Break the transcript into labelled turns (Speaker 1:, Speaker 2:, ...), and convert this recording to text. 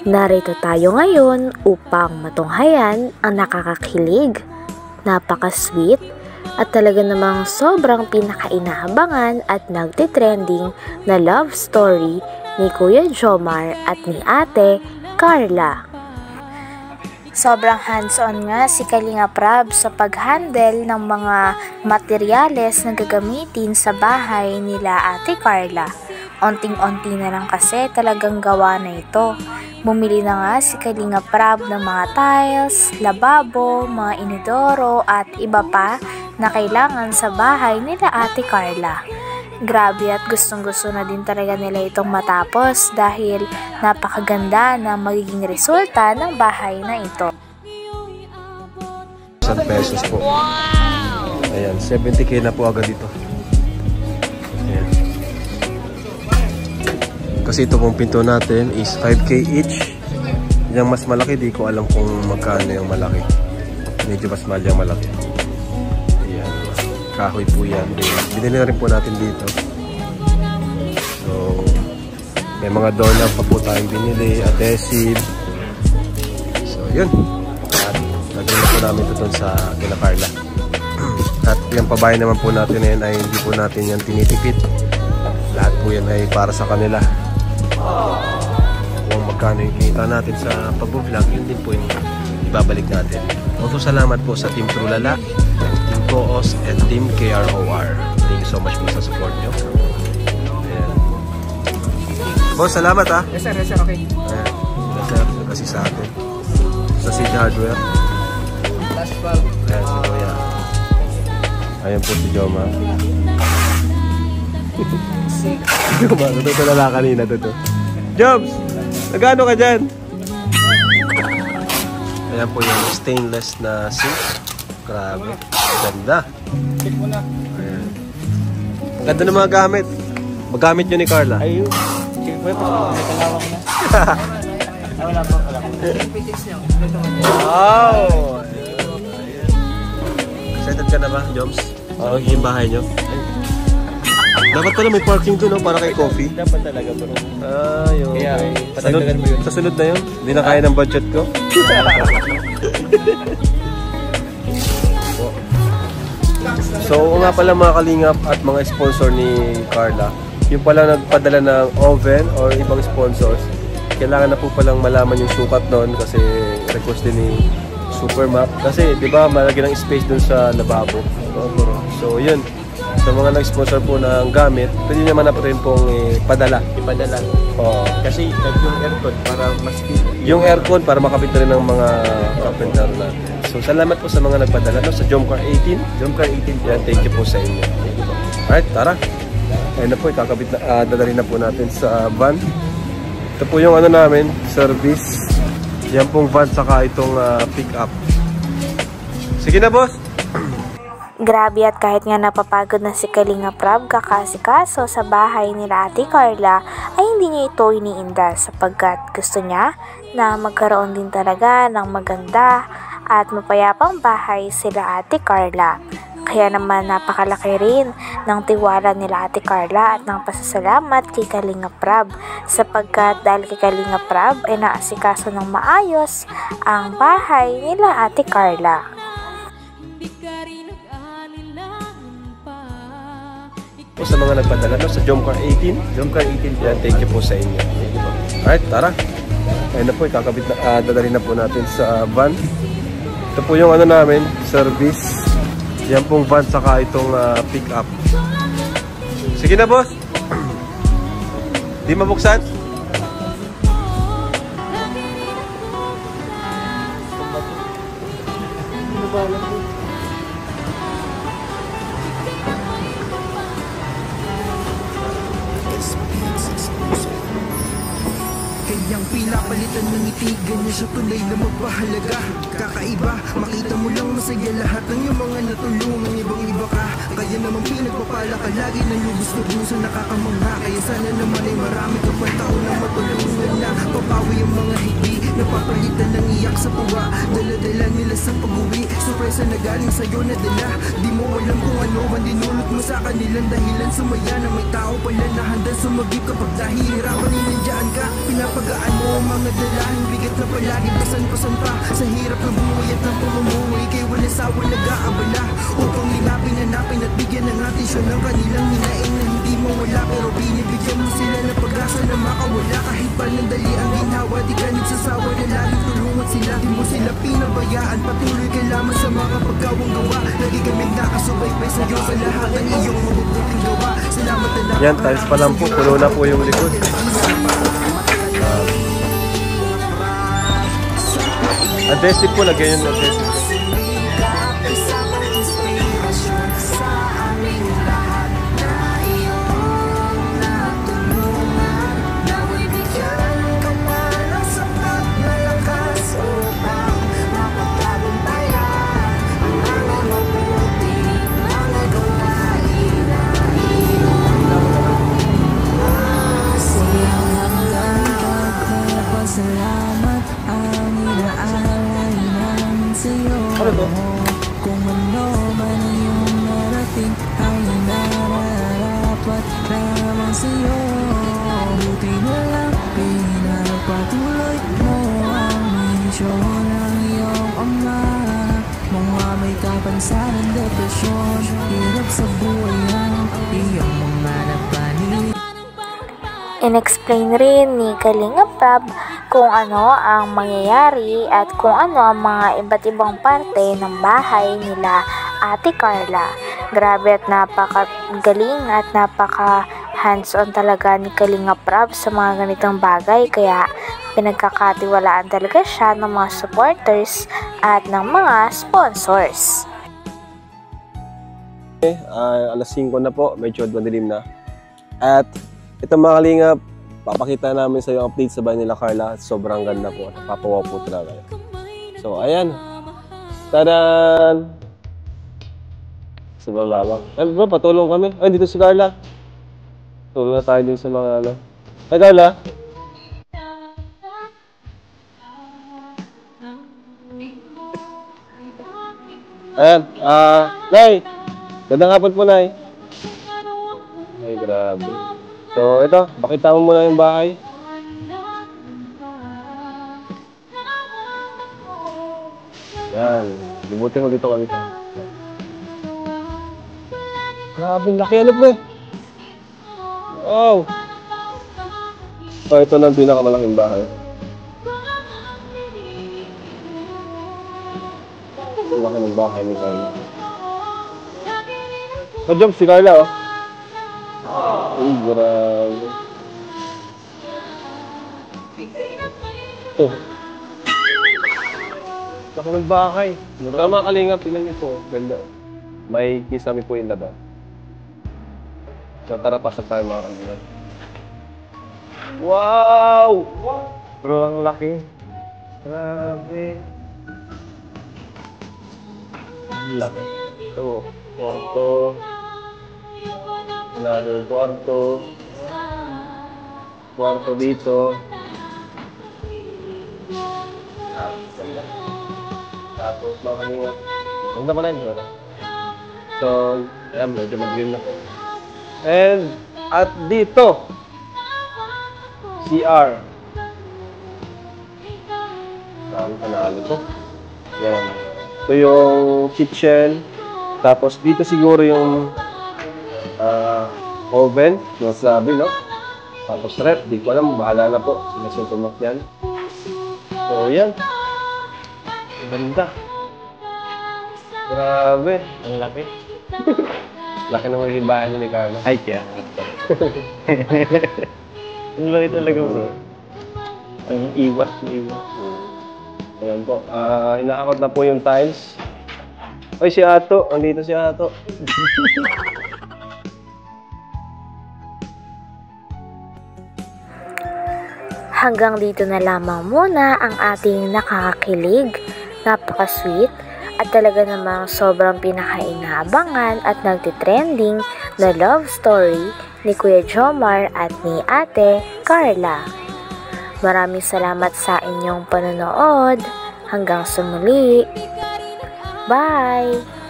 Speaker 1: Narito tayo ngayon upang matunghayan ang nakakakilig, napaka-sweet, at talaga namang sobrang pinakainahabangan at nagtitrending na love story ni Kuya Jomar at ni Ate Carla. Sobrang hands-on nga si Kalinga Prab sa pag-handle ng mga materyales na gagamitin sa bahay nila Ate Carla. Onting-onti na lang kasi talagang gawa na ito. Bumili na nga si Kalinga Prab ng mga tiles, lababo, mga inidoro at iba pa na kailangan sa bahay nila Ate Carla. Grabe at gustong-gusto na din talaga nila itong matapos dahil napakaganda na magiging resulta ng bahay na ito.
Speaker 2: 1,000 pesos po. Ayan, 70k na po agad dito. Ayan. Kasi ito pong pinto natin is 5k each. Yung mas malaki, di ko alam kung magkano yung malaki. Medyo mas mahal yung malaki. Ayan. Kahoy po yan. Binili na rin po natin dito. So, may mga doorknob pa po tayong binili. Adhesive. So, yun. At nagawin po namin ito dun sa kina Carla. At yung pabahay naman po natin na yan ay hindi po natin yan tinitipid. Lahat po yan ay para sa kanila. Kung magkano yung kita natin sa pag-vlog, yun din po yung ibabalik natin. Also, salamat po sa Team Trulala, Team Koos, and Team KROR. Thank you so much po sa support nyo. Ayan. Boss, salamat ha.
Speaker 3: Yes sir, okay.
Speaker 2: Ayan. Yes sir, kasi sa atin. Sa City Hardware.
Speaker 3: Last bulb.
Speaker 2: Ayan, si Kuya. Ayan po si Joma. Joma, natutulala kanina to. Jobs! Nagano ka dyan? Ayan po yung stainless na sink. Grabe. Ganda.
Speaker 3: Check mo na.
Speaker 2: Ayan. Ganda ng mga gamit. Magamit nyo ni Carla.
Speaker 3: Ayun. Check mo po. May kalawang na. Wala po.
Speaker 2: Wow! Excited ka na ba, Jobs? Yung bahay nyo? Dapat pala may parking doon, no? Para kay coffee.
Speaker 3: Dapat talaga bro.
Speaker 2: Yun.
Speaker 3: Kaya patagdagan mo yun.
Speaker 2: Sa sunod na yun? Hindi na kaya ng budget ko. So, nga pala mga kalingap at mga sponsor ni Carla, yung pala nagpadala ng oven or ibang sponsors, kailangan na po palang malaman yung sukat noon kasi request din ni Supermap. Kasi, di ba, malagyan ng space dun sa lababo. So, yun. Sa mga nag-sponsor po ng gamit, pwede naman na po rin pong ipadala.
Speaker 3: Ipadala.
Speaker 2: Oo.
Speaker 3: Kasi yung aircon para mas fit.
Speaker 2: Yung aircon para makapit na rin ng mga carpenter natin. So, salamat po sa mga nagpadala. No? Sa Jomcar 18.
Speaker 3: Jomcar 18.
Speaker 2: Yan, thank you po sa inyo. Thank you po. Alright, tara. Ayun na po, ikakabit na, dadalhin na po natin sa van. Ito po yung ano namin, service. Yan pong van saka itong pick up. Sige na, boss!
Speaker 1: Grabe at kahit nga napapagod na si Kalinga Prab kakasikaso sa bahay nila Ate Carla ay hindi niya ito iniinda sapagkat gusto niya na magkaroon din talaga ng maganda at mapayapang bahay sila Ate Carla. Kaya naman napakalaki rin ng tiwala nila Ate Carla at ng pasasalamat kay Kalinga Prab sapagkat dahil kay Kalinga Prab ay naasikaso ng maayos ang bahay nila Ate Carla.
Speaker 2: Sa mga nagpadala, no? Sa Jomcar 18.
Speaker 3: Jomcar 18.
Speaker 2: Yan, thank you po sa inyo. Thank you po. Alright, tara. Ayun na po, ikakabit na, dadalhin na po natin sa van. Ito po yung ano namin, service. Yan pong van saka itong pick up. Sige na, boss. Di mabuksan?
Speaker 4: Kanyang pinapalitan ng ngiti, ganyan siya tunay na magpahalaga. Kakaiba, makita mo lang masaya lahat ng iyong mga natulungan. Ibang iba ka, kaya naman pinagpapala ka lagi na yung gusto nakakamangha. Kaya sana naman ay marami ka pang tao na matulungan na papawi ang mga hindi napapalitan ng iyak sa puwa. Dala-dala nila sa pag-uwi, sorpresa na galing sa'yo na dala. Di mo alam kung ano man dinulot mo sa kanilang dahilan. Sumaya na may tao pala na handang sumagip kapag nahihirapan ninandiyan ka. Pinapagaan mo ang mga dalahing bigat na palaging pasan-pasan pa sa hirap ng buhay at ng pamumuhay. Kay walang sawa nag-aabala upang linapin, hanapin at bigyan ng atensyon ng kanilang hinaing na hindi mawala. Pero binibigyan mo sila ng pag-asa na makawala. Kahit panandali ang ginhawa, di ka nagsasawa na laging tulungan sila. Di mo sila pinabayaan, patuloy ka lamang sa mga pagkawang gawa. Lagi kaming nakasubaybay sa'yo sa lahat ng iyong mabubuting gawa. Salamat na
Speaker 2: Yan, tiles pa lang po. Puno na po yung likod. Adhesive po, lagyan yung adhesive.
Speaker 5: Salamat ang inaalay namin sa'yo. Kung ano man ang iyong narating, ay nararapat naman sa'yo. Buti na lang pinagpatuloy mo ang misyon ng iyong ama. Mga may kapansanan, depresyon, hirap sa buhay ang iyong mga napanig.
Speaker 1: In-explain rin ni Kalinga Prab kung ano ang mangyayari at kung ano ang mga iba't ibang parte ng bahay nila Ate Carla. Grabe at napakagaling at napaka hands-on talaga ni Kalinga Prab sa mga ganitong bagay, kaya pinagkakatiwalaan talaga siya ng mga supporters at ng mga sponsors.
Speaker 2: Alas 5 na po, medyo madilim na. At ito mga kalingap, papakita namin sa iyo ang update sa bahay nila Carla. Sobrang ganda po. Napapawaw po talaga. So, ayan. Tadan! Sa baba. Ay, bro, patulong kami. Ay, dito si Carla. Tulong na tayo din sa mga ano. Ay, Carla! Ayan. Nay! Gandang hapon po, Nay. Ay, grabe. So, ito, pakita mo muna yung bahay. Yan. Libutin mo dito kami. Grabe, laki ano po eh. Wow! So, ito na ang pinakamalaking bahay. Laki ng bahay ni Carla. Ka-jump si Carla, oh. Ay, grabe. Oh. Laki ng bahay. Mga kalingap, tingnan niyo po. Ganda. May kisame po yung laban. So, tara, pasok tayo mga kalingap. Wow! Bro, ang laki. Grabe. Ang laki. Ito, kwarto. Another kwarto. Kwarto dito. Tapos mga kalingap. Ang naman na yun. So, ayan, medyo mag-green na po. And, at dito, CR. Saan panalo to? Yan. Ito yung kitchen. Tapos dito siguro yung oven. Nasabi, no? Tapos rep. Di ko alam. Bahala na po. Sinasutumak yan. So, yan. Ganda. Grabe.
Speaker 3: Ang laki.
Speaker 2: Laki naman yung bahay ni Carla.
Speaker 3: Ay, kaya. Ang laki talaga, bro. Ang iwas.
Speaker 2: Ayan po. Inaakot na po yung tiles. Oy, si Ato. Andito si Ato.
Speaker 1: Hanggang dito na lamang muna ang ating nakakakilig, napaka-sweet, at talaga namang sobrang pinakainaabangan at nagtitrending na love story ni Kuya Jomar at ni Ate Carla. Maraming salamat sa inyong panonood. Hanggang sa muli. Bye!